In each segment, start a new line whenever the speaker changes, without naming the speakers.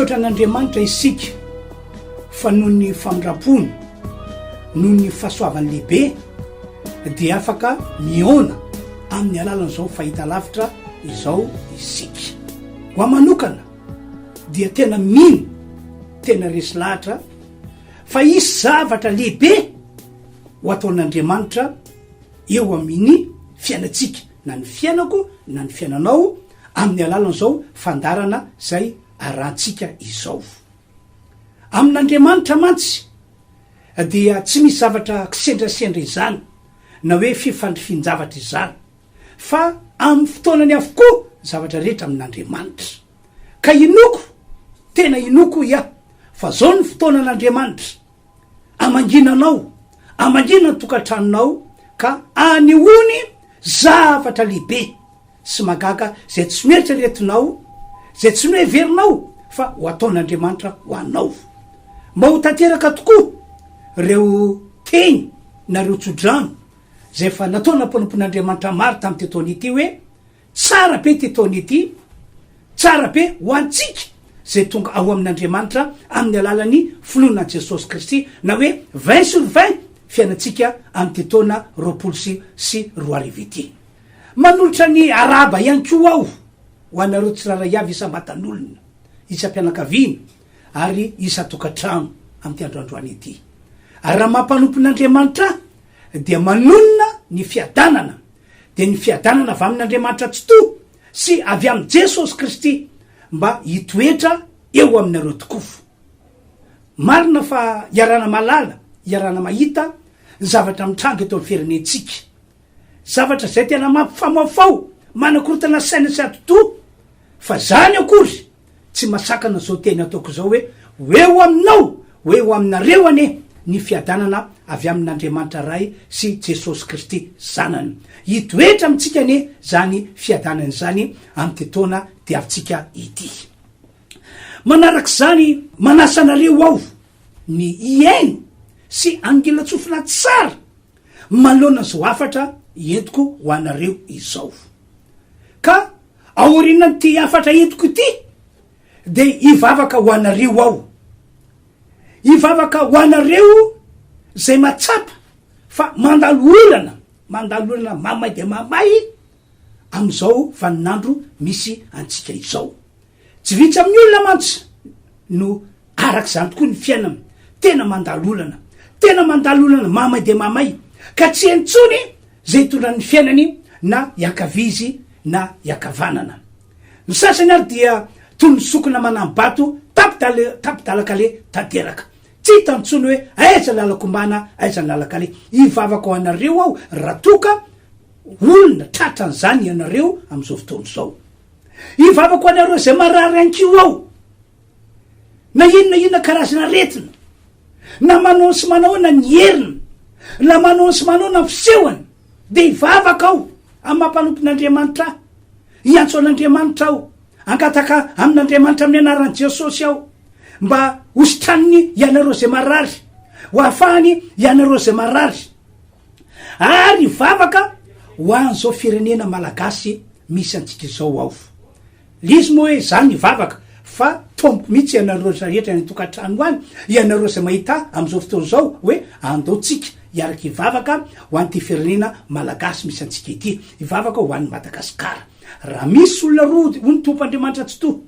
toetra an'Andriamanitra isika fa noho ny famindrapony noho ny fahasoavany lehibe dia afaka miona amin'ny alalan'izao fahita lavitra izao isika. Ho manokana dia tena mino tena resy lahatra fa isy zavatra lehibe ho ataon'Andriamanitra eo amin'ny fiainatsika, na ny fiainako na ny fiainanao amin'ny alalan'izao fandarana zay arantsika izao. Amin'Andriamanitra mantsy dia tsy misy zavatra kisendrasendra izany na hoe fifandrifinjavatra izany, fa amin'ny fotoanany avokoa zavatra rehetra amin'Andriamanitra. Ka inoko, tena inoko ia, fa zao ny fotoanan'Andriamanitra amanginanao, amangina ny tokantranonao ka anehoany zavatra lehibe sy magaga zay tsy mieritreretinao, zay tsy noheverinao, fa ho ataon'Andriamanitra ho anao. Mba ho tanteraka tokoa reo teny na reo tsodrano zay fa natao namponompon'Andriamanitra maro tamin'ity taona ity hoe tsara be ty taona ity, tsara be ho antsika zay tonga ao amin'Andriamanitra amin'ny alalan'ny finoana Jesosy Kristy, na hoe 20/20 fiainatsika amin'ty taona 2024 ity. Manolotra ny araba ihany koa aho ho anareo tsiraray avy isam-batan'olona, isam-pianakaviana ary isa-tokantrano amin'ty androandroany ity. Ary raha mampanompon'Andriamanitra dia manonona ny fiadanana, de ny fiadanana avy amin'Andriamanitra tsoto sy avy amin'ny Jesosy Kristy mba hitoetra eo aminareo tokoa. Marina fa iarana malala, iarana mahita ny zavatra mitranga eto amin'ny firenentsika, zavatra zay tena mampifamafao, manakorotana saina sy atoto, fa zany akory tsy masakana zao teny ataoko zao hoe eo aminao, eo aminareo ane ny fiadanana avy amin'Andriamanitra ray sy Jesosy Kristy zanany. Hitoetra amitsika ane zany fiadanany zany amin'ty taona diavitsika ity. Manarak' zany manasanareo aho ny iaino sy angilatsofina tsara manoloana zao afatra entiko ho anareo izao. Ka aorinan' ty afatra entiko ity de ivavaka ho anareo aho, ivavaka ho anareo zay matsapa fa mandalo olana mamay de mamay am'izao vaninandro misy antsika izao. Tsy vitsy amin'ny olona mantsy no arak'izany tokoa ny fiainana, tena mandalo olana mamay de mamay, ka tsy entsony zay tondran'ny fiainany na iakavizy na iakavanana. Ny sasany ary dia toy ny sokona manambato tapidalakale tanteraka, tsy tantsony hoe aiza lalakombana, aiza lalakale. Ivavaka ho anareo aho raha toka olona tratran'zany ianareo am'izao fotoana zao. Ivavaka ho anareo zay marary ankio aho, na inona karazana retina, na manao sy manaona ny herina, na manao sy manaona ny fisehoany, de ivavaka aho amin'ny mampanompon'Andriamanitra, iantso an'Andriamanitra aho, angataka amin'Andriamanitra amin'ny anaran'i Jesosy aho mba hositraniny ianareo zay marary, ho ahafahany ianareo zay marary, ary ivavaka ho an'izao firenena malagasy misy antsika izao aho. Lizy moa hoe zany ivavaka fa tompo mihitsy ianareo rehetra ny tokantrano any, ianareo zay mahita am'izao fotoana zao hoe andaotsika iaraky ivavaka ho an'ty firenena malagasy misy antsika ity, ivavaka ho an'ny Madagasikara. Raha misy olona roa ny tompo'Andriamanitra tsoto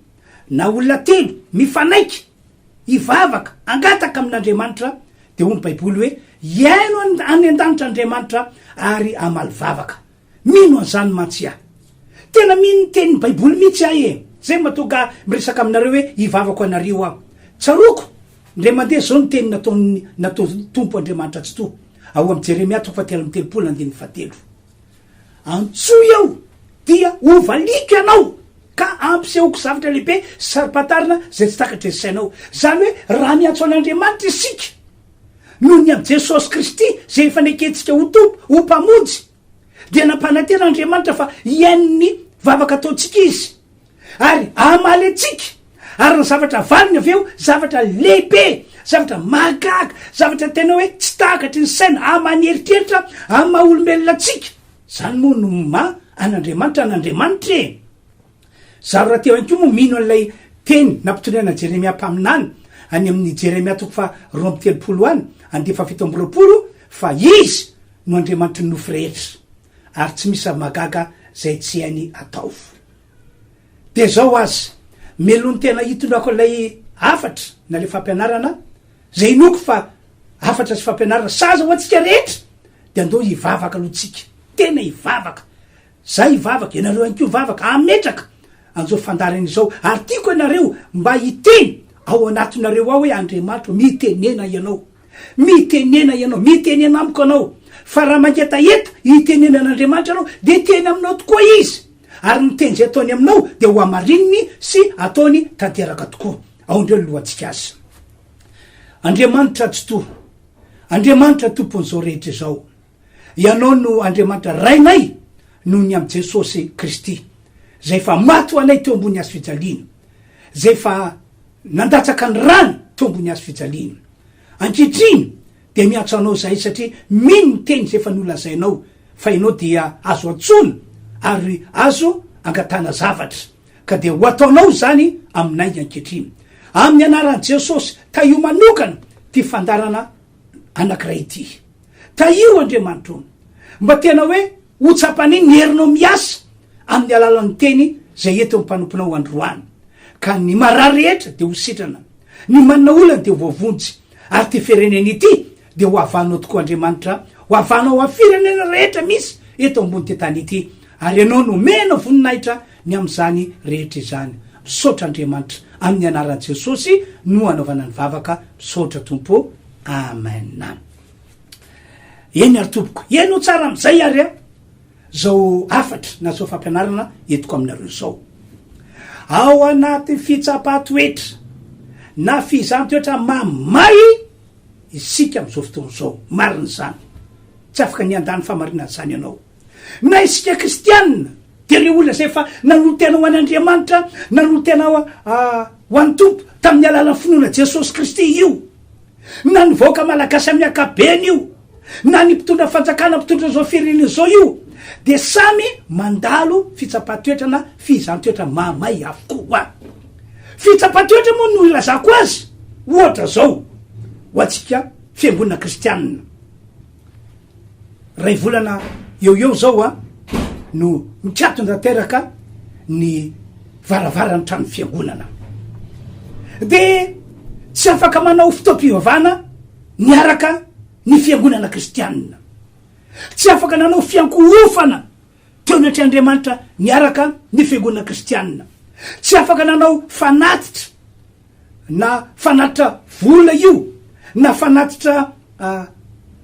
na olona telo mifanaiky ivavaka angataka amin'Andriamanitra, de hoy ny baiboly hoe iaino any an-danitra Andriamanitra ary amaly vavaka. Mino an'izany mantsy aho, tena mino tenin'ny baiboly mihitsy aho e, zay mahatonga miresaka aminareo hoe ivavako anareo aho. Tsaroko ndre mandeha zao ny teny natao tompo Andriamanitra tsoto ao am' Jeremia 3:7. Antsoy aho dia ovaliko anao ka ampysehoko zavatra lehibe saripatarina zay tsy takatry ny sainao. Zany hoe raha miantso an'Andriamanitra isika noho ny am' Jesosy Kristy zay efa neketsika ho tompo, ho mpamonjy, dia nampanantena Andriamanitra fa iain'ny vavaka ataotsika izy ary amaly atsika, ary ny zavatra valiny avy eo zavatra lehibe, zavatra magaga, zavatra tena hoe tsy takatry ny saina, amanieritreritra amy maha olombelona atsika. Zany moa no an'Andriamanitra an'Andriamanitra e. Zaro raha teo any koa moa mino an'ilay teny nampitondrana Jeremia mpaminany any amin'ny Jeremia toko fa 20 any 17 fa izy no Andriamanitra ny nofo rehetra ary tsy misy magaga zay tsy hainy atao. De zao azy melony tena hitondrako lay afatra na le fampianarana zay inoko fa afatra sy fampianarana saza ho antsika rehetra de andao hivavaka aloha tsika, tena hivavaka, zay hivavaka ianareo any ko vavaka ametraka an'izao fandarany zao ary tiako ianareo mba hiteny ao anatinareo ao hoe Andriamanitra mitenena ianao, mitenena ianao, mitenena amiko anao, fa raha mangetaeta hitenena an'Andriamanitra anao de teny aminao tokoa izy ary miteny zay ataony aminao de ho amarininy sy ataony tanteraka tokoa. Ao ndreo lohantsika azy. Andriamanitra tsoto, Andriamanitra tompon'izao rehetra zao, ianao no Andriamanitra rainay noho ny am' Jesosy Kristy zay fa maty ho anay teo ambony azo fijaliana, zay fa nandatsaka ny rano teo ambony azo fijaliana. Ankehitriny de miatso anao zay satria mino teny zay fa nolazainao fa ianao dia azo antsona ary azo angatana zavatra ka de ho ataonao zany aminay ankehitriny amin'ny anaran'i Jesosy. Ta io manokana ty fandarana anankiray ity, ta io Andriamanitra mba tena hoe ho tsapany ny herinao miasa amin'ny alalan'ny teny zay eto mpanomponao androany, ka ny marary rehetra de ho sitrana, ny manana olana de voavonjy ary ty firenena ity de ho avanao tokoa Andriamanitra, ho avanao amin'ny firenena rehetra misy eto ambony ty tany ity ary ianao no mena voninahitra ny am'izany rehetra izany. Misaotra Andriamanitra amin'ny anaran'i Jesosy no anaovana ny vavaka. Misaotra Tompo, amen. Eny ary tompoko, eno tsara am'izay ary zao afatra na zao fampianarana etiko aminareo zao. Ao anaty fitsapatoetra na fizahan-toetra mamay isika am'izao fotoana zao, marina zany, tsy afaka niandany famarinana zany ianao. Na isika kristianina de reo olona zay fa nanolotena ho an'Andriamanitra, nanolotena ho an'ny Tompo tamin'ny alalan'ny finoana Jesosy Kristy io, na nivoaka malagasy amin'ny akabeny io, na ny mpitondra fanjakana mpitondra zao firenena zao io, de samy mandalo fitsapatoetra na fizahan-toetra mamay avokoa. Fitsapatoetra moa no ilazako azy ohatra zao ho atsika fiangonana kristianina. Ray volana eo zao no mikiaton-dateraka ny varavarany trano fiangonana de tsy afaka manao fotoam-pivavahana niaraka ny fiangonana kristianina, tsy afaka nanao fiankohofana teo natry Andriamanitra niaraka ny fiangonana kristianina, tsy afaka nanao fanatitra na fanatitra vola io na fanatitra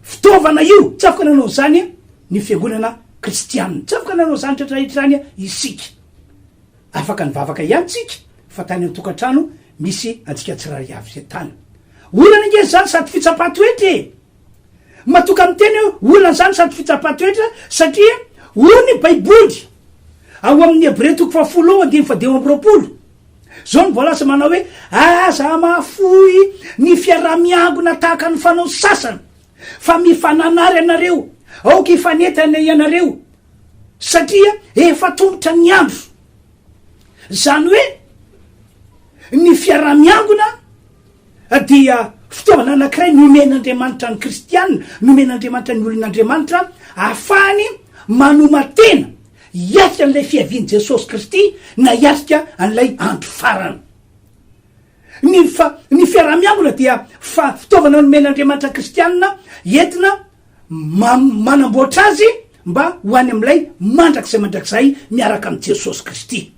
fitaovana io, tsy afaka nanao zany ny fiangonana kristianina, tsy afaka nanao zany tratrahitrany isika. Afaka nivavaka ihany tsika fa tany an-tokantrano misy antsika tsirairy avy zay tany. Olana nge zany sady fitsapatoetra matoka amin'ny teny olana zany sady fitsapatoetra satria hoy ny baiboly ao amin'ny Hebreo toko 10:20 zao ny voalasa manao hoe aza mahafoy ny fiaramiangona tahaka ny fanao sasany fa mifananary anareo aoka hifanetana ianareo satria efa tombotra ny andro. Zany hoe ny fiaramiangona dia fitaovana anankiray nomen'Andriamanitra ny kristianina, nomen'Andriamanitra ny olon'Andriamanitra ahafahany manomatena hiatrika an'ilay fiaviany Jesosy Kristy na hiatrika an'ilay andro farany. Ny fiaramiangona dia fitaovana nomen'Andriamanitra kristianina entina manamboatra azy mba ho any amin'ilay mandrakizay mandrakizay miaraka amin'ny Jesosy Kristy.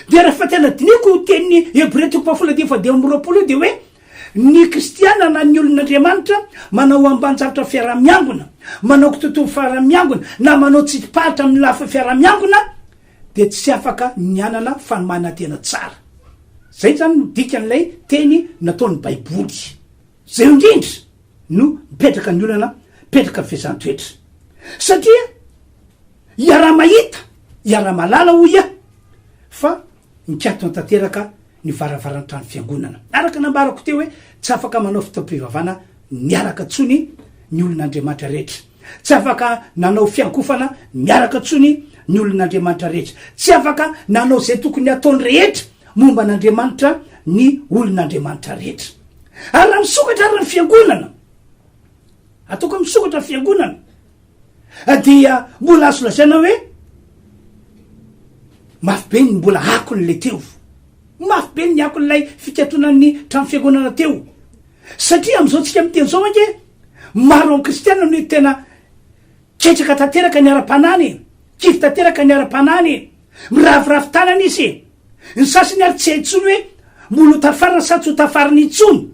De rehefa tena diniko tenin'ny Hebreo toko 10:20 de hoe ny kristiana na ny olon'Andriamanitra manao ambanjaratra fiaramiangona, manao kitotovo fiaramiangona na manao tsipahatra amin'ny lafa fiaramiangona de tsy afaka nianana fanomana tena tsara. Zay zany midika an'ilay teny nataon'ny baiboly. Zay indrindra no mipetraka ny olana, mipetraka ny fizahan-toetra satria iara-mahita, iara-malala hoy fa mikatona tanteraka ny varavaran'ny trano fiangonana. Araka nambarako teo hoe tsy afaka manao fitaom-pivavahana miaraka tsony ny olon'Andriamanitra rehetra, tsy afaka nanao fiankofana miaraka tsony ny olon'Andriamanitra rehetra, tsy afaka nanao zay tokony ataony rehetra momba an'andriamanitra ny olon'andriamanitra rehetra. Ary raha misokatra ary ny fiangonana, ataoko misokatra ny fiangonana, dia mbola azo lazaina hoe mafy be ny mbola akon'le teo, mafy be ny akon'lay fikatonan'ny trano fiangonana teo. Satria am'izao tsika miteny zao anke maro amin'ny kristiana no tena ketraka tanteraka ny ara-panany, kivy tanteraka ny ara-panany, miravirafy tanana izy. Ny sasany ary tsy haintsony hoe mbola tafarina sa tsy ho tafariny intsony,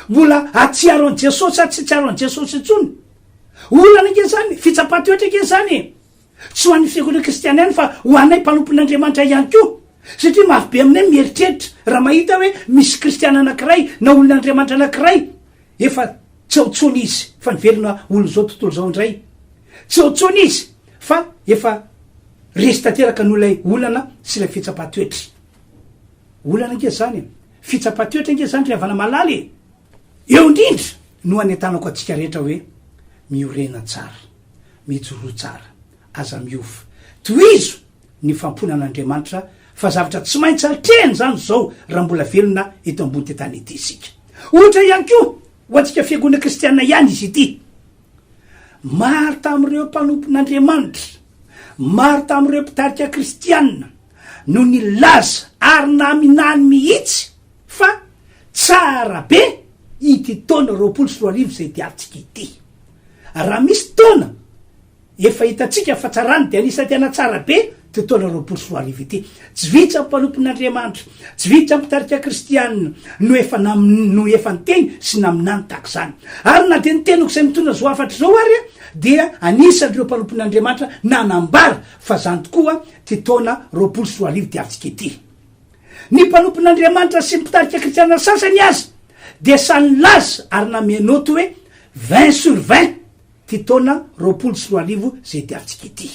mbola atsiaro an' Jesosy sa tsy tsiaro an' Jesosy intsony. Olana ake zany, fitsapan-toetra ake zany, tsy ho an'ny fiangonana kristiana ihany fa ho anay mpanompon'andriamanitra ihany koa. Satria mafy be aminay mieritreritra raha mahita hoe misy kristiana anankiray na olon'andriamanitra anankiray efa tsy aotsony izy fa nivelona olo zao tontolo zao indray, tsy aotsony izy fa efa resy tanteraka n'olay olana sy ilay fitsapan-toetra. Olana anke zany, fitsapan-toetra anke zany riavana malaly. Eo indrindra no anentanako atsika rehetra hoe miorena tsara, mijoro tsara, aza miova, tohizo ny famponan'andriamanitra, fa zavatra tsy maintsy atrehany zany zao raha mbola velona eto ambony tetany ity isika. Ohatra ihany koa ho antsika fiangonana kristiana ihany izy ity, maro tamin'ireo mpanompon'andriamanitra, maro tamin'ireo mpitarika kristiana no ny laza ary na aminany mihitsy fa tsara be ity taona 20 zay diatsika ity. Raha misy taona efa hitatsika fa tsarany de anisa tena tsara be ty taona 20 ity. Tsy vitsy mpanompon'andriamanitra, tsy vitsy mpitarika kristiana no efa niteny sy naminany tahaka zany. Ary na de niteniko zay mitondra zo afatra zao ary dia anisan'ireo mpanompon'andriamanitra nanambara fa zany tokoa ty taona 20 diatsika ity. Ny mpanompon'andriamanitra sy mpitarika kristiana sasany azy de sany laza ary namenoto hoe 20/20 ty taona 20 zay diatsika ity.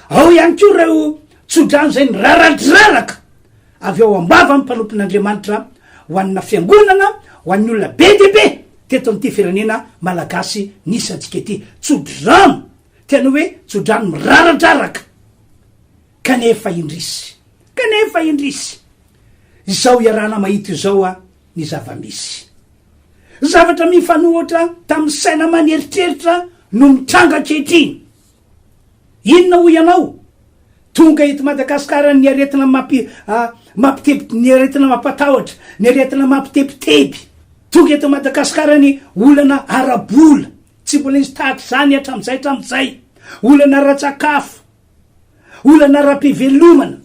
Ao ihany koa reo tsodrano zay ny raradraraka avy ao ambava amin'ny mpanompon'andriamanitra ho anina fiangonana, ho an'ny olona be dehibe teto am'ity firenena malagasy nisy antsika ity. Tsodrano, tena hoe tsodrano miraradraraka kanefa indrisy, kanefa indrisy. Izao iarana mahita izao a ny zava-misy zavatra mifanohatra tamin'ny saina maneritreritra no mitranga ankehitriny. Inona ho ianao tonga eto Madagasikara ny aretina mampiteby, ny aretina mampatahotra, ny aretina mampitebiteby, tonga eto Madagasikara ny olana arabola, tsy mbola izy tahaka zany hatram'izay, olana ara-tsakafo, olana ara-pivelomana,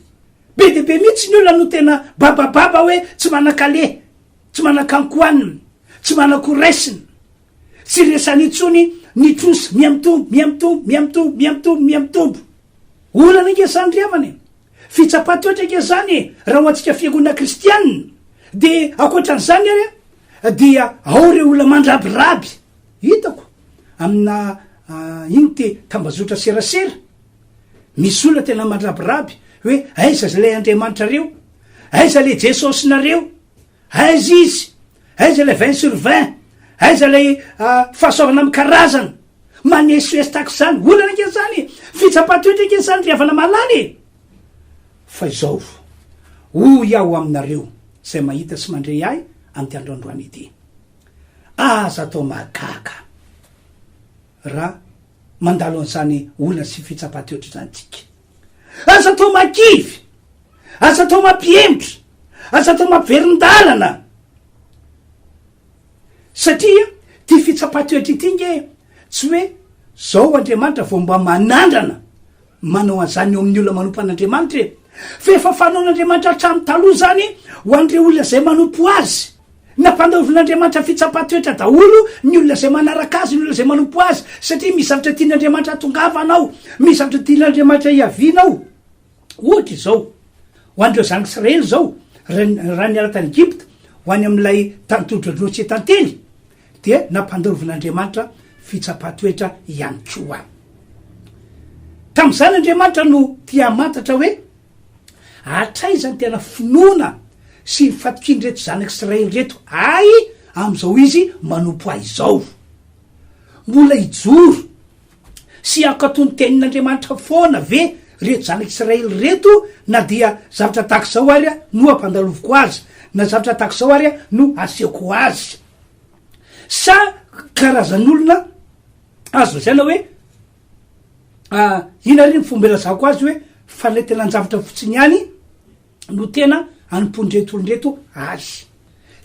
be de be mihitsy ny olona no tena babababa hoe tsy manan-kale, tsy manan-kankoanina, tsy manan-koresina, tsy resany itsony ny trosy miamitombo. Olana ike zany riavany, fitsapan-toetra ike zany raha ho antsika fiangonana kristiana. De akoatran'izany ary dia ao reo olona mandrabiraby, hitako amina iny ty tambazotra serasera, misy olona tena mandrabiraby hoe aiza zay lay andriamanitra reo, aiza lay Jesosy nareo, aiza izy, aiza lay 20/20, aiza lay fahasoavana amin'ny karazana, manesoesy tahaka zany. Olana ake zany, fitsapan-toetra ake zany riavana malaly. Fa izao ho iaho aminareo zay mahita sy mandray ahy amty androandroany ity, aza atao mahagaga raha mandalo an'izany olana sy fitsapan-toetra zany tsika. Aza atao makivy, aza atao mampiembotra, aza atao mampiverin-dalana, satria ty fitsapan-toetra ity nge tsy hoe zao Andriamanitra vao mba manandrana manao an'izany eo amin'ny olona manompo an'Andriamanitra fa efa fanaon'Andriamanitra hatramin'ny taloha zany ho an'ireo olona zay manompo azy. Nampandaovin'Andriamanitra fitsapan-toetra daholo ny olona zay manaraka azy, ny olona zay manompo azy, satria misy zavatra tian'Andriamanitra hatongavanao, misy zavatra tian'Andriamanitra hiavinao. Ohatra izao ho an'ireo zanak'Israely zao raha niala tany Egypta ho any amin'ilay tany todradrotsy tantely, dia nampandaovin'Andriamanitra fitsapan-toetra ihany koa. Tamin'izany Andriamanitra no tia mantatra hoe atraizany tena finoana sy fatokiny reto zanak'Israely reto, ay am'izao izy manompo ahy izao, mbola ijoro sy akatony tenin'Andriamanitra foana ve reto zanak'Israely reto na dia zavatra tahaka zao ary a no ampandaloviko azy na zavatra tahaka zao ary a no asiako azy sa karazan'olona azo zana hoe ina ry ny fomba ilazako azy hoe fa le tena njavatra fotsiny ihany no tena anompondretolondreto azy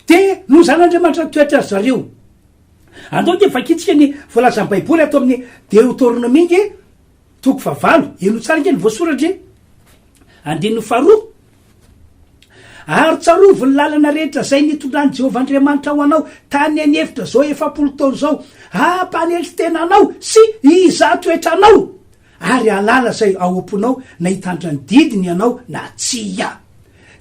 de no zan'Andriamanitra toetra zareo andao de fakitsika ny voalazan'ny baiboly atao amin'ny Deuteronomingy toko 9 eno tsara nge ny voasoratra andino 2 ary tsarovo ny lalana rehetra zay nitondrany Jehovah Andriamanitra ho anao tany any efitra zao 7 taona zao hampanelitsy tenanao sy iza toetranao ary alala zay aomponao na hitandrany didiny ianao na tsia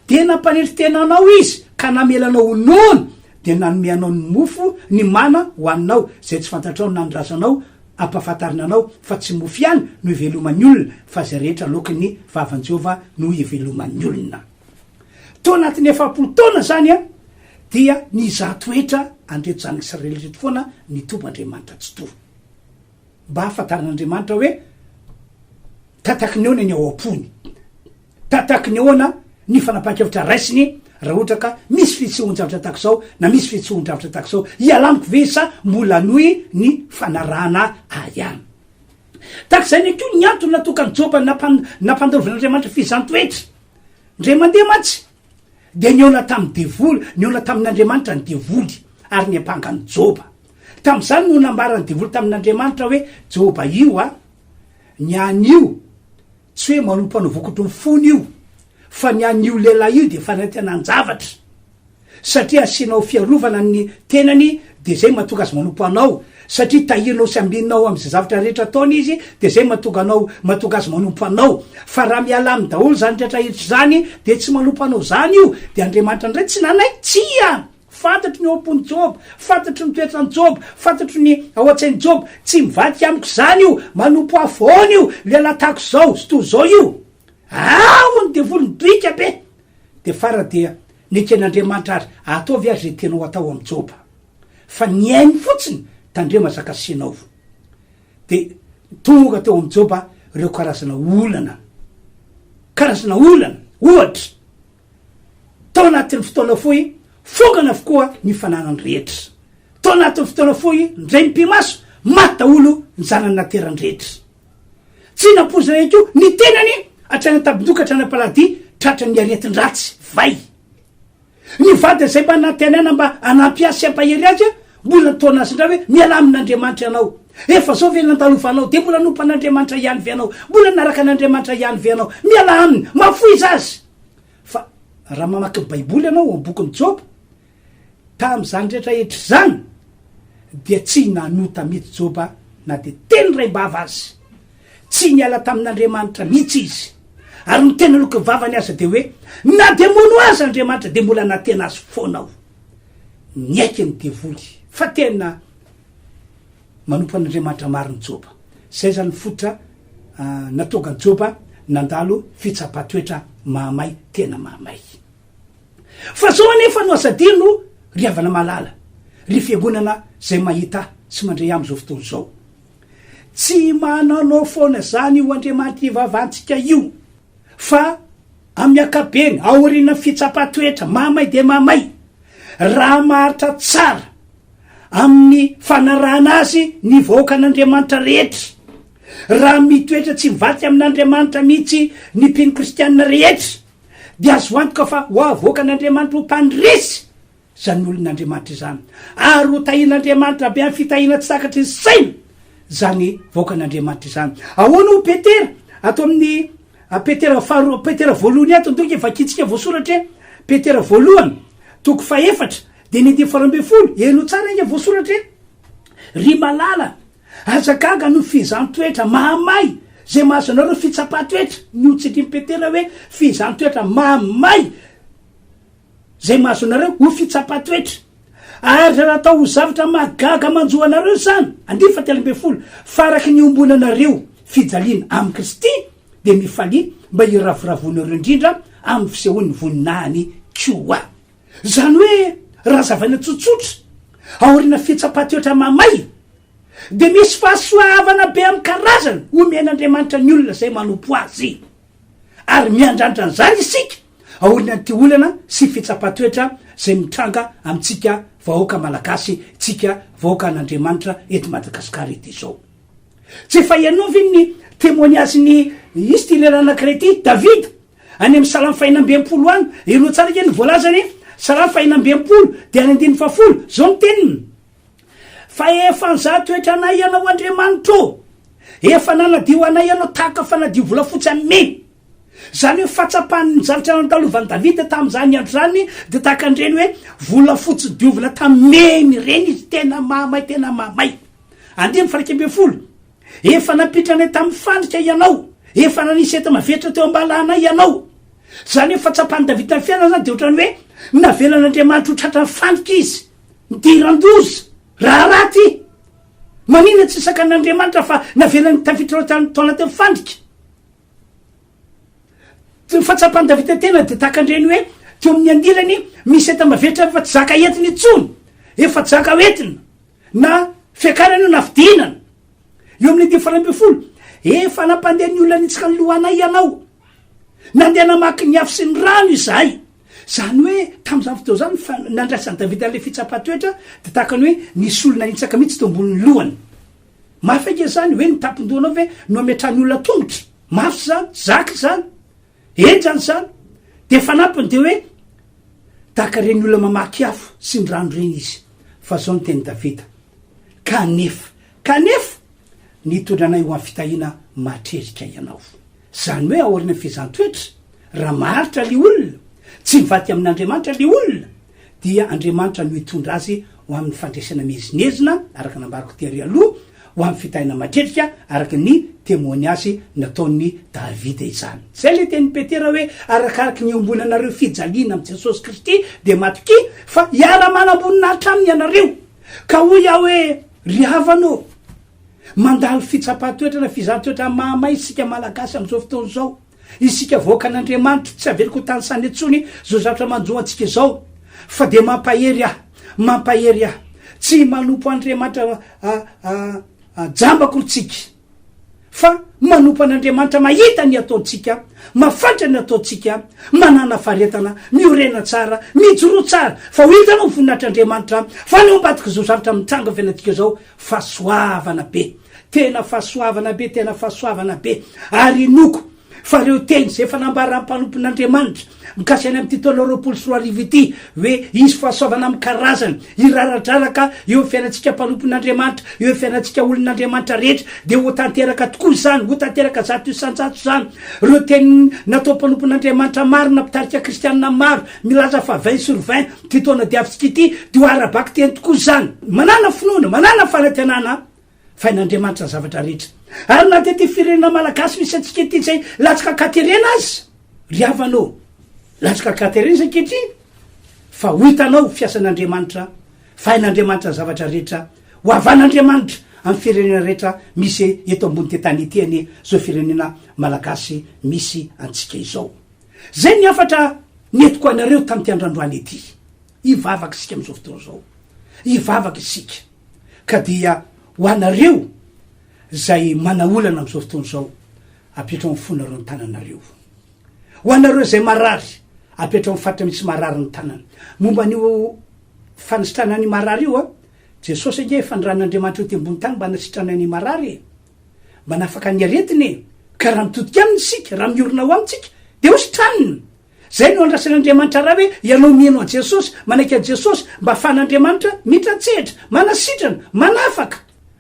de nampanelitsy tenanao izy ka namelanao nono de nanomeanao ny mofo ny mana hoaninao zay tsy fantatrao nanodrazanao ampahafantarina anao fa tsy mofo ihany no iveloman'ny olona fa zay rehetra lokany vavan'i Jehovah no iveloman'ny olona to anatin'ny 7 taona zany a dia niza toetra andreto zanak'Israely reto foana ny tombo Andriamanitra tsy to mba hafantarin'Andriamanitra hoe tataky ny ahoana ny ao am-pony tataky ny ahoana ny fanapakevitra raisiny raha ohatra ka misy fitsohon-javatra tahaka zao na misy fitsohon-javatra tahaka zao ialamiko ve sa mbola noy ny fanarahana ihany tahaka zay ny ko ny antony natokany Joba nampandalovana fizantoetra ndre mandeha matsy de niona tamin'ny devoly niona tamin'Andriamanitra ny devoly ary ny ampangany Joba tam'izany no nambarany devoly tamin'Andriamanitra hoe Joba io a ny an'io tsy hoe manompo anao vokotry ny fony io fa ny an'io lehilahy io de fanantenanjavatra satria asianao fiarovana ny tenany de zay mahatonga azy manompo anao satria tahirinao sy ambinao am'izay zavatra rehetra ataony izy de zay mahatonga azy manompo anao fa raha miala amy daholo zany rehetrahitra zany de tsy manompo anao zany io de Andriamanitra ndray tsy nanay tsia fantatry ny oampony Joba fantatry ny toetrany Joba fantatry ny ao an-tsainy Joba tsy mivadika amiko zany io manompo avoana io lehilahy tahako zao sy to zao io ny devoly nydrika be de fara dia neken'Andriamanitra ary ataovy azy zay tenao atao am' Joba fa ny ainy fotsiny tandrema zaka sinao de tonga teo am' Joba reo karazana olana ohatra tao anatin'ny fotoana foy fogana avokoa ny fananany rehetra tao anatin'ny fotoana foy ndray mpimaso maty daholo ny zanany naterany rehetra tsy nampozana ihany ko ny tenany atrany tabindoka atrany Alahady tratra ny aretin-dratsy vay ny vadiny zay mba natenana mba anampiasy ampahery azy mbola nataona azy ndray hoe miala amin'Andriamanitra ianao efa zao ve nandalovanao de mbola nompa an'Andriamanitra ihany ve anao mbola naraka an'Andriamanitra ihany ve anao miala aminy mafoizy azy fa raha mamaky ny baiboly ianao am bokyny Joba tam'izany rehetrarehetra zany dia tsy nanota mihitsy Joba na de teny ray mbava azy tsy niala tamin'Andriamanitra mihitsy izy ary ny tena loky vavany azy de hoe na de mono azy Andriamanitra de mbola natena azy foanao niaiky ny devoly fa tena manompo an'Andriamanitra mariny Joba zay zany fototra natongany Joba nandalo fitsapatoetra mahamay tena mahamay fa zao anefa no asadino ry havana malala ry fiangonana zay mahita sy mandray am'izao fotoana zao tsy mananao foana zany io Andriamanitra ivavantsika io fa amin'ny akabeny aorina fitsapatoetra mahamay de mahamay raha maharitra tsara amin'ny fanarahana azy ny vahoaka an'Andriamanitra rehetra raha mitoetra tsy mivaty amin'Andriamanitra mihitsy ny mpino kristianina rehetra de azo antoka fa ho avoaka an'Andriamanitra ho mpandresy zany olon'Andriamanitra zany ary ho tahin'Andriamanitra be amin'ny fitahina tsy sakatry ny saina zany vahoaka an'Andriamanitra zany ahoana ho Petera atao amin'ny Petera voalohany ato ndoka efa kitsika voasoratra Petera voalohany toko 4 de ny 12 eno tsara inge voasoratra ry malala azagaga no fizantoetra mahamay zay mahazo anareo fitsapatoetra no tsitry Petera hoe fizantoetra mahamay zay mahazo anareo ho fitsapatoetra ary raha atao ho zavatra magaga manjoa anareo zany 12 faraky ny ombonanareo fijaliana amin'ny Kristy de mifaly mba iravoravonareo indrindra amin'ny fisehoan'ny voninahiny koa zany hoe raha zavana tsotsotra aorina fitsapatoetra mahamay de misy fahasoavana be amin'ny karazany omen'Andriamanitra ny olona zay manompo azy ary miandranitra an'zany isika aorina ty olana sy fitsapatoetra zay mitranga amitsika vahoaka malagasy tsika vahoaka an'andriamanitra eto Madagasikara ety zao. Tsy efa ianovy ny témoignage-ny izy ty lera anankiray ty David any amy salamy fahinam-bempolo any elo tsara ke ny voalazany salamy fahinam-bempolo de any 150 zao ny teniny fa efa nza toetra anay ianao Andriamanitro efa nanadio anay ianao tahaka fanadio volafotsy amy zany hoe fatsapany zavatra natalovany Davida tam'zany andro zany de tahaka andreny hoe volafotsy diovina tameny reny izy tena mahamay andiny faraikembe folo efa napitranay tamy fandrika ianao efa nanisy eta mavetra teo ambalanay ianao zany hoe fatsapany Davida ny fiainana zany de ohatrany hoe navelan'Andriamanitra ho tratra ny fandrika izy midirandozy raha raty manina tsy sakan'Andriamanitra fa navelany tafitra taona teo fandrika fatsapany Davida tena de tahaka andreny hoe teo amin'ny andirany misy eta mavetra fa tsy zaka entiny itsony efa tsy zaka oentina na fiakarany io na fidinana eo amin'ny 150 efa nampandeha ny olona nitsika ny lohanay ianao nandeha namaky ny afo sy ny rano izahay zany hoe tam'zany fotoa zany nandraisany Davida le fitsapatoetra de tahaka ny hoe nisy olona nitsaka mihitsy teo amboniny lohany mafy ake zany hoe nitapindoanao hoe no ametrany olona tongotra mafy zany zaky zany enjany zany de fanampiny de hoe tahaka reny olona mamaky afo sy ny rano reny izy fa zao ny teny Davida kanefa nitondranay ho amin'ny fitahina matrerika ianao zany hoe aorina fizantoetra raha maharitra le olona tsy mivaty amin'Andriamanitra le olona dia Andriamanitra no hitondra azy ho amin'ny fandraisana mezinezina araka nambarako tery aloha ho amin'ny fitahina matrerika araka ny témoignage nataony Davida izany zay le teny Petera hoe arakaraky ny ambony anareo fijaliana amin'ny Jesosy Kristy de Matokia fa iara-manambonina hatraminy ianareo ka hoy aho hoe ry havanao mandalo fitsapatoetra na fizantoetra mahamay isika malagasy am'izao fotoana zao isika voaka an'Andriamanitra tsy aveliko tany sany etsony zao zavatra manjoa antsika zao fa de mampahery aho tsy manompo Andriamanitra jambako tsika fa manompo an'Andriamanitra mahita ny ataontsika mafatra ny ataontsika manana faretana miorena tsara mijoro tsara fa ho hitanao voninahitr'Andriamanitra fa ny ombadika zao zavatra mitranga fiainatsika zao fahasoavana be tena fahasoavana be ary inoko fa reo teny zay efa nambara mpanompon'Andriamanitra mikasy any amy titolo 24 ity hoe izy fahasoavana amy karazany iraradraraka eo fiainatsika mpanompon'Andriamanitra eo fiainatsika olon'Andriamanitra rehetra de ho tanteraka tokoa zany ho tanteraka zato isanjato zany reo teny natao mpanompon'Andriamanitra maro na mpitarika kristianina maro milaza fa 20/20 ty taona diavitsika ity de ho arabaky teny tokoa zany manana finoana manana fanantenana fain'Andriamanitra zavatra rehetra ary na tety firenena malagasy misy atsika ity zay latsaka katerena azy ry havanao latsaka katerena izy ankehitriny fa ho hitanao fiasan'Andriamanitra fain'Andriamanitra zavatra rehetra ho avan'Andriamanitra amin'ny firenena rehetra misy eto ambony tetany ity any zao firenena malagasy misy antsika izao zay ny afatra netiko anareo tam'ty androandroany ety ivavaka isika am'izao fotoana zao ivavaka isika ka dia ho anareo zay manaolana am'izao fotoana zao apetrao amin'ny fonareo ny tananareo ho anareo zay marary apetrao amin'ny faritra misy marary ny tanana momba an'io fanasitranany marary io Jesosy ange fanderan'Andriamanitra eo ty ambony tany mba nasitranany marary mba nafaka ny aretiny ka raha mitodika aminy isika raha miorona ho amitsika de ho sitraniny zay no andrasan'Andriamanitra raha hoe ianao mieno a Jesosy manaiky a Jesosy mba afan'Andriamanitra mitratsehatra manasitrana manafaka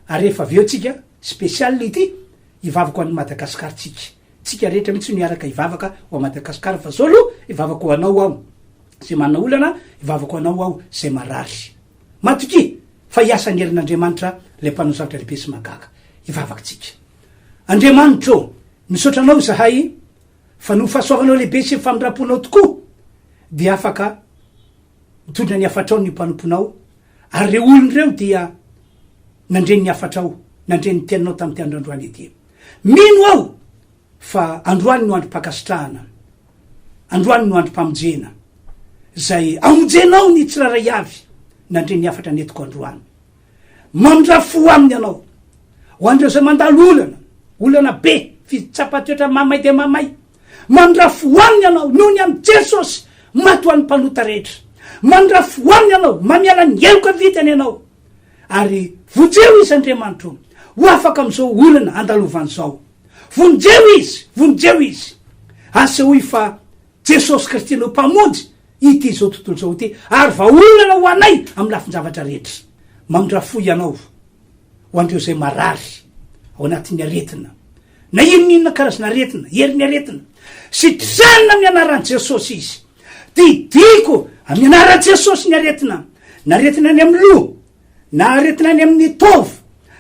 ary rehefa aveo tsika spesial ity ivavaka ho an'ny Madagasikara tsika rehetra mihitsy niaraka ivavaka ho a Madagasikara fa zao aloha ivavaka ho anao aho zay manana olana ivavaka ho anao aho zay marary Matokia fa hiasa ny herin'Andriamanitra le mpanao zavatra lehibe sy magaga ivavaka tsika Andriamanitra misaotra anao zahay fa no fahasoavanao lehibe sy famindramponao tokoa de afaka mitondra ny afatrao ny mpanomponao ary re olony reo dia nandreny ny afatrao nandreny ny teninao tam'ty androandroany ety mino aho fa androany no androm-pakasitrahana androany no androm-pamonjena zay amonjenao ny tsiraray avy nandreny ny afatra netiko androany mamindra fo aminy anao ho andreo zay mandalo olana be fitsapatoetra mamay de mamay mandrafoaniny ianao noho ny am' jesosy mato an'ny mpanota rehetra, mandrafoaniny ianao mamiala ny eloka vitany ianao, ary vonjeo izy Andriamanitro ho afaka am'izao olana andalovan'izao, vonjeo izy asehoy fa Jesosy Kristy no mpamonjy ity zao tontolo zao ity, ary vaolana ho anay amy lafin-javatra rehetra. Mandrafo ianao ho andreo zay marary ao anatin'ny aretina, na inonina karazana aretina, heriny aretina, sitrana amin'ny anaran'i Jesosy izy, didiko amin'ny anaran'i Jesosy ny aretina, na aretina any amin'ny loha, na aretina any amin'ny tovo,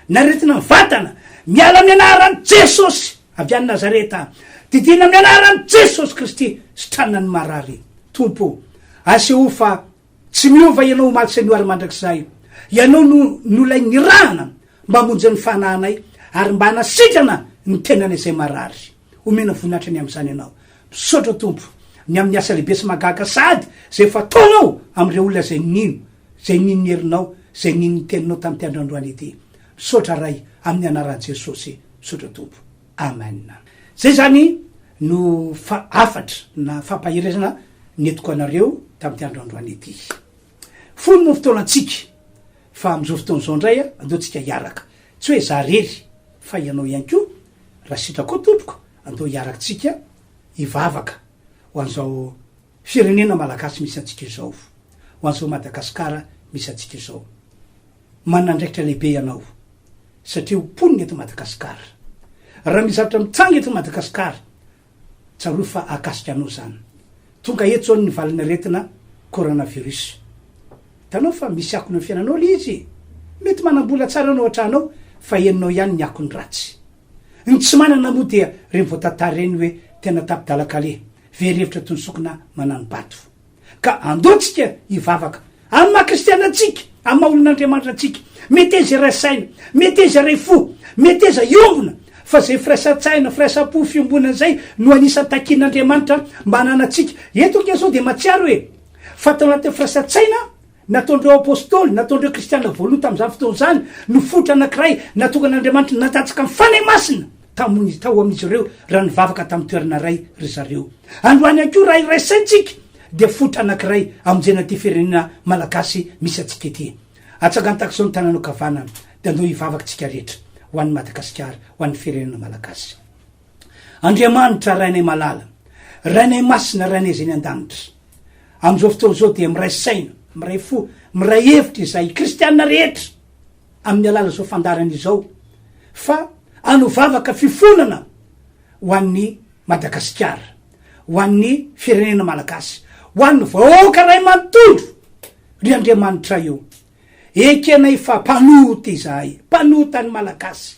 na aretina ny vatana, miala amin'ny anaran'i Jesosy avy any Nazareta, didina amin'ny anaran'i Jesosy Kristy sitrana ny marary. Tompo, aseho fa tsy miova ianao omaly sy ny ary mandrakizay, ianao no lay nirahana mba monjy ny fanahinay, ary mba hanasitrana ny tenany izay marary. Omena voninahitra ny am'izany ianao. Misaotra Tompo ny amin'ny asa lehibe sy mahagaga sady zay fataonao am'ireo olona zay niny herinao, zay niny teninao tamin'ity androandroany ity. Misaotra ray amin'ny anaran'i Jesosy. Misaotra Tompo. Amen. Zay zany no afatra na fampahirizana netiko anareo tamin'ity androandroany ity. Fony no fotoanantsika fa am'izao fotoan'izao indray andeotsika hiaraka, tsy hoe za rery fa ianao ihany koa raha sitrako tompoko andeo hiarakatsika hivavaka ho an'izao firenena malagasy misy antsika izao, ho an'izao Madagasikara misy antsika izao. Manandraikitra lehibe ianao satria oponiny eto Madagasikara, raha mizavatra mitsanga eto Madagasikara tsaroa fa akasika anao zany. Tonga eto zao ny valina retina coronavirus, tanao fa misy akony amin'ny fiainanao le izy, mety manambola tsara anao atranao fa eninao ihany ny akony ratsy. Ny tsy manana moa dia reny voatantara reny hoe tena tapidalakale verevitra toy ny sokona manano bato. Ka andotsika hivavaka amin'ny maha-kristiana atsika, amin'ny maha-olon'Andriamanitra atsika, mety eza ray saina, mety eza ray fo, mety eza iombona, fa zay firaisan-tsaina, firaisan-po, fiombonana zay no anisan'ny takin'Andriamanitra mba hananatsika. Eto ke zao de matsiaro hoe fa tao anatin'ny firaisan-tsaina nataondreo apôstôly, nataondreo kristiana voaloha tamin'izany fotoana zany, no fotra anankiray natonga an'Andriamanitra natatsika amin'ny fanay masina tao amin'izy ireo raha nivavaka tamin'ny toerana ray ry zareo. Androany ihany koa raha iraisaintsika de fotra anankiray amonjena ty firenena malagasy misy atsika ety. Atsagany takizao ny tanàna kavanana de andeo hivavakantsika rehetra ho an'ny Madagasikara, ho an'ny firenena malagasy. Andriamanitra rainay malala, rainay masina, rainay zay ny an-danitra. Am'izao fotoana zao de miray saina, miray fo, miray hevitra izay kristiana rehetra amin'ny alala zao fandarany izao fa anovavaka fifonana ho an'ny Madagasikara, ho an'ny firenena malagasy, ho an'ny vahoaka ray manontolo ry Andriamanitra io. Ekenay fa mpanota izahay, mpanota ny malagasy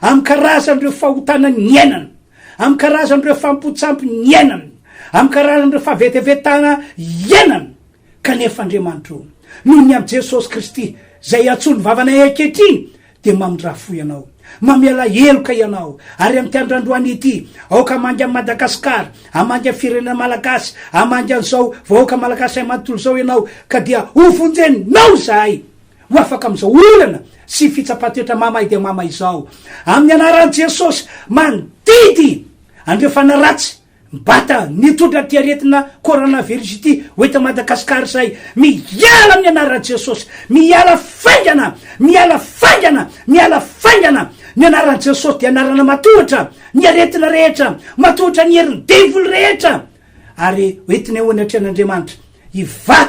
amin'ny karazan'ireo fahotana ny iainana, amin'ny karazan'ireo fampotsampy ny iainana, amin'ny karazan'ireo favetevetana iainana. Kanefa Andriamanitra noho ny am' Jesosy Kristy zay atsony vavanay ankehitriny de mamindrafo ianao, mamiala eloka ianao, ary am'ty androandroany ity aoka amangy amin'ny Madagasikara, amangy amin'ny firenena malagasy, amangy an'izao vahoaka malagasy ay manontolo zao ianao, ka dia hovonjenao zahay ho afaka am'izao olana sy fitsapatoetra mamay de mamay izao amin'ny anaran'i Jesosy. Mandidy andreo fanaratsy mbata nitondra ty aretina coronavirus ity hoeta Madagasikara zay, miala amin'ny anaran'i Jesosy, miala faingana, miala faingana, miala faingana. Ny anaran'i Jesosy de anarana matohatra ny aretina rehetra, matohatra ny herin'ny devily rehetra, ary hoetiny ahoana atrean'Andriamanitra hiva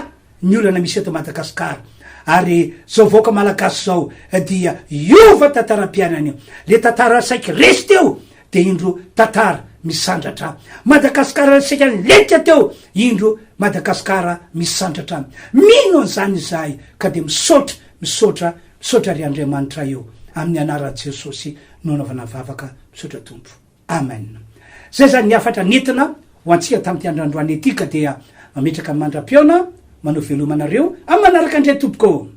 ny olana misy eto Madagasikara. Ary zao vaoaka malagasy zao dia iova tantaram-piainany, le tantara saiky resy teo de indro tantara misandratra. Madagasikara saika letika teo, indro Madagasikara misandratra. Mino an'izany izahay ka de misaotra ry Andriamanitra io amin'ny anaran'i Jesosy no anaovana vavaka. Misaotra Tompo. Amen. Zay zany ny afatra nentina ho antsika tamin'ity androandroany ety ka dia mametraka mandram-piona manao velomanareo amin'ny manaraka andray tompoko.